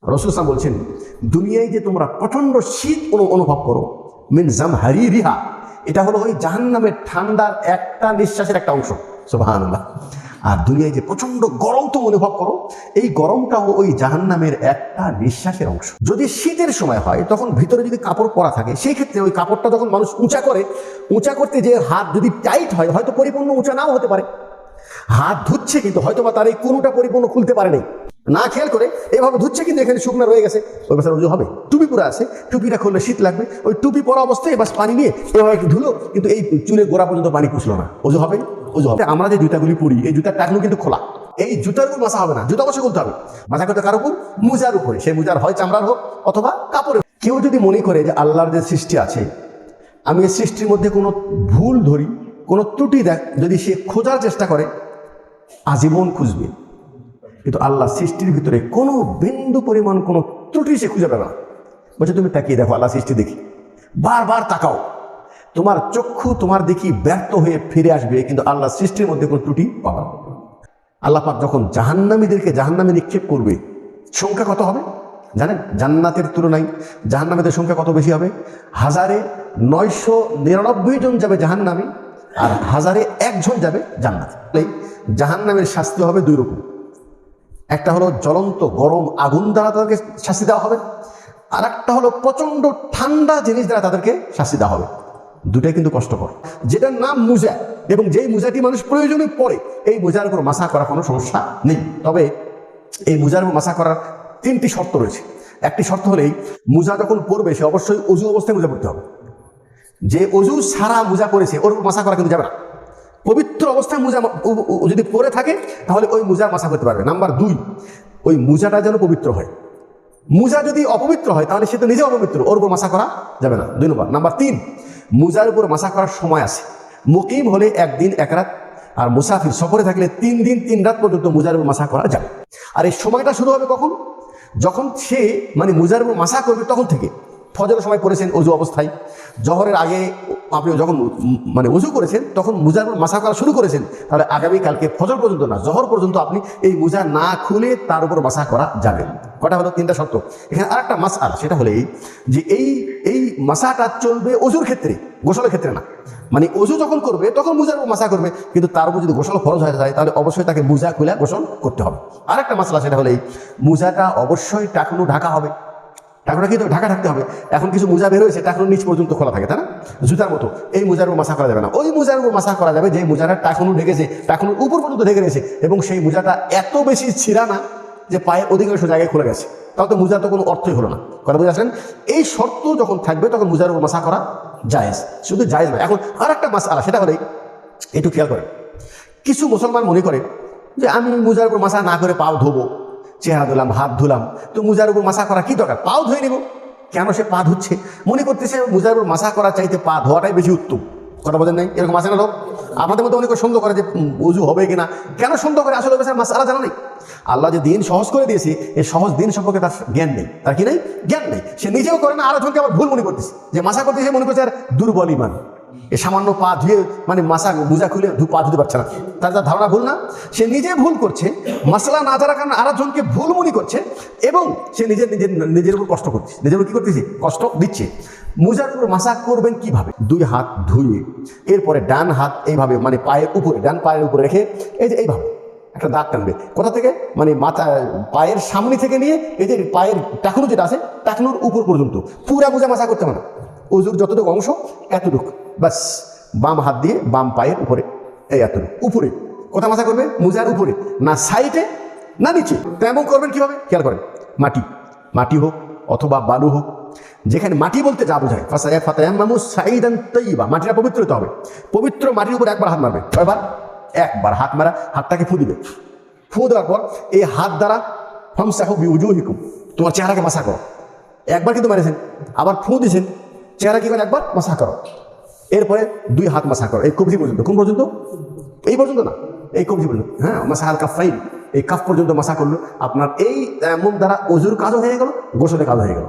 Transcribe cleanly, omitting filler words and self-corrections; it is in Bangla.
রাসূল সাল্লাল্লাহু আলাইহি ওয়াসাল্লাম বলছেন, দুনিয়ায় যে তোমরা প্রচন্ড শীত অনুভব করো, মিন জামহারিরিহা, এটা হলো ওই জাহান্নামের ঠান্ডার একটা নিঃশ্বাসের একটা অংশ। সুবহানাল্লাহ। আর দুনিয়ায় যে প্রচন্ড গরম তো অনুভব করো, এই গরমটাও ওই জাহান্নামের একটা নিঃশ্বাসের অংশ। যদি শীতের সময় হয় তখন ভিতরে যদি কাপড় পরা থাকে, সেই ক্ষেত্রে ওই কাপড়টা যখন মানুষ উঁচা করে, উঁচা করতে যে হাত যদি টাইট হয়, হয়তো পরিপূর্ণ উঁচা নাও হতে পারে। হাত ধুচ্ছে কিন্তু হয়তো বা তার এই কোনোটা পরিপূর্ণ খুলতে পারে নাই, না খেয়াল করে এভাবে ধুচ্ছে কিন্তু এখানে শুকনো রয়ে গেছে, ওই বেচার উজু হবে। টুপি পরে আছে, টুপিটা খুললে শীত লাগবে, ওই টুপি পরা অবস্থায় বাস পানি নিয়ে এভাবে একটু ধুলো, কিন্তু এই চুলের গোড়া পর্যন্ত পানি পুষলো না, উজু হবে? উজু হবে। আমরা যে জুতাগুলি পরি, এই জুতার টাকলু কিন্তু খোলা, এই জুতার উপর মাসা হবে না, জুতা অবশ্যই খুলতে হবে। মাসা করতে কার উপর? মুজার উপরে। সেই মুজার হয় চামড়ার হোক অথবা কাপড়ের। কেউ যদি মনে করে যে আল্লাহর যে সৃষ্টি আছে, আমি এই সৃষ্টির মধ্যে কোনো ভুল ধরি, কোনো ত্রুটি দেখ, যদি সে খোঁজার চেষ্টা করে, আজীবন খুঁজবে, কিন্তু আল্লাহ সৃষ্টির ভিতরে কোনো বিন্দু পরিমাণ কোনো ত্রুটি সে খুঁজে পাবে না। বলছে তুমি তাকিয়ে দেখো, আল্লাহ সৃষ্টি দেখি, বারবার তাকাও, তোমার চক্ষু তোমার দেখি ব্যর্থ হয়ে ফিরে আসবে, কিন্তু আল্লাহ সৃষ্টির মধ্যে কোনো ত্রুটি পাবে না। আল্লাহ পাক যখন জাহান্নামীদেরকে জাহান্নামে নিক্ষেপ করবে, সংখ্যা কত হবে জানেন? জান্নাতের তুলনায় জাহান্নামীদের সংখ্যা কত বেশি হবে? 1999 জন যাবে জাহান্নামী, আর 1001 জন যাবে জান্নাত। জাহান্নামের শাস্তি হবে দুই রকম। একটা হলো জ্বলন্ত গরম আগুন দ্বারা তাদেরকে শাস্তি দেওয়া হবে, আর একটা হলো প্রচন্ড ঠান্ডা জিনিস দ্বারা তাদেরকে শাস্তি দেওয়া হবে। দুটাই কিন্তু কষ্টকর। যেটার নাম মুজা, এবং যেই মুজাটি মানুষ প্রয়োজনে পড়ে, এই মুজার উপর মাসা করার কোনো সমস্যা নেই। তবে এই মুজার উপর মাসা করার 3টি শর্ত রয়েছে। একটি শর্ত হলেই, মুজা যখন পড়বে সে অবশ্যই অজু অবস্থায় মুজা পড়তে হবে। যে অজু সারা মুজা পড়েছে ওর উপর মাসা করা কিন্তু যাবে না। পবিত্র অবস্থায় মুজা যদি পরে থাকে তাহলে ওই মুজার মাসা করতে পারবে। নাম্বার 2, ওই মুজাটা যেন পবিত্র হয়। মুজা যদি অপবিত্র হয় তাহলে সে তো নিজে অপবিত্র, ওর উপর মাসা করা যাবে না। 2 নম্বর। নাম্বার 3, মুজার উপর মাসা করার সময় আছে। মুকিম হলে 1 দিন 1 রাত, আর মুসাফির সফরে থাকলে 3 দিন 3 রাত পর্যন্ত মুজার উপর মাসা করা যাবে। আর এই সময়টা শুরু হবে কখন? যখন সে মুজার উপর মাসা করবে তখন থেকে। ফজরের সময় পড়েছেন অজু অবস্থায়, জহরের আগে আপনি যখন অজু করেছেন তখন মুজার উপর মাসা করা শুরু করেছেন, তাহলে আগামীকালকে ফজর পর্যন্ত না, জহর পর্যন্ত আপনি এই মুজা না খুলে তার উপর মাসা করা যাবে। কটা হলো? 3টা শর্ত। এখানে আর একটা মাসআলা, সেটা হলে যে এই মাসাটা চলবে অজুর ক্ষেত্রে, গোসলের ক্ষেত্রে না। অজু যখন করবে তখন মুজার উপর মাসা করবে, কিন্তু তার উপর যদি গোসল ফরজ হয়ে যায় তাহলে অবশ্যই তাকে মুজা খুলে গোসল করতে হবে। আর একটা মাসআলা, সেটা হলে মুজাটা অবশ্যই টাকনু ঢাকা হবে। টাকনুটা কিন্তু ঢাকা থাকতে হবে। এখন কিছু মুজা বের হয়েছে টাকনুর নিচ পর্যন্ত খোলা থাকে, তাই না? জুতার মতো। এই মুজার উপর মাসা করা যাবে না। ওই মুজার উপর মাসা করা যাবে যে মুজাটা টাকনু ঢেকেছে, টাকনুর উপর পর্যন্ত ঢেকে রয়েছে, এবং সেই মুজাটা এত বেশি ছিঁড়া না যে পায়ের অধিকাংশ জায়গায় খুলে গেছে, তাও তো মুজার তো কোনো অর্থই হলো না। কথা বুঝে আসেন? এই শর্ত যখন থাকবে তখন মুজার উপর মাসা করা জায়েজ, শুধু জায়েজ নয়। এখন আর একটা মাসআলা, সেটা হলে একটু খেয়াল করেন, কিছু মুসলমান মনে করে যে আমি মুজার উপর মাসা না করে পাও ধোবো, চেহারা ধুলাম, হাত ধুলাম, তো মুজার উপর মাসা করা কি দরকার, পাও ধুয়ে নেব। কেন সে পা ধুচ্ছে? মনে করতেছে মুজার উপর মাসা করা চাইতে পা ধোয়াটাই বেশি উত্তম। কথা বলেন নাই? এরকম আছে না লোক? আপনাদের মধ্যে অনেকে সন্দেহ করে যে উজু হবে কিনা। কেন সন্দেহ করে? আসলে মাসআলা জানা নেই। আল্লাহ যে দিন সহজ করে দিয়েছে, এই সহজ দিন সম্পর্কে তার জ্ঞান নেই। তার কি নেই? জ্ঞান নেই। সে নিজেও করে না, আরেকজনকে আবার ভুল মনে করতেছে যে মাসা করতেছে, মনে করছে আর দুর্বল ইমান, এ সামান্য পা ধুয়ে মাসা মুজা খুলে পা ধুতে পারছে না। তার ধারণা ভুল না? সে নিজে ভুল করছে, মাসলা না জানার কারণে আরেকজনকে ভুল মনে করছে, এবং সে নিজের উপর কষ্ট করছে, নিজের উপর কি করতেছে? কষ্ট দিচ্ছে। মুজার উপর মাসা করবেন কিভাবে? 2 হাত ধুয়ে এরপরে ডান হাত এইভাবে পায়ের উপরে, ডান পায়ের উপরে রেখে এই যে এইভাবে একটা দাগ টানবে। কোথা থেকে? মাথা, পায়ের সামনে থেকে নিয়ে এই যে পায়ের টাকনু যেটা আছে, টাকনুর উপর পর্যন্ত পুরা মুজা মাসা করতে হবে না। ওজুর যতটুকু অংশ এতটুকু বাস, বাম হাত দিয়ে বাম পায়ের উপরে, এই এতটুকু উপরে। কোথা মাসা করবে? মুজার উপরে, না সাইডে না নিচে। তেমন করবেন কিভাবে? খেয়াল করেন, মাটি হোক অথবা বালু হোক, যেখানে মাটি বলতে যা বোঝায়, মাটিটা পবিত্র হতে হবে। পবিত্র মাটির উপর একবার হাত মারবে। কয়বার? একবার হাত মারা, হাতটাকে ফু দিবে। ফু দেওয়ার পর এই হাত দ্বারা ফামসাহু বিউজুহিকুম, তোমার চেহারাকে মাসা করো। একবার কিন্তু মারেছেন, আবার ফু দিয়েছেন, চেহারা কি করে? একবার মাসা করো। এরপরে 2 হাত মাসা করো, এই কবজি পর্যন্ত। কোন পর্যন্ত? এই পর্যন্ত না, এই কবজি পর্যন্ত। হ্যাঁ, মাসা হাল কাফাইন, এই কাফ পর্যন্ত মাসা করলো। আপনার এই এমন দ্বারা ওজুর কাজও হয়ে গেল, গোসলের কাজও হয়ে গেল।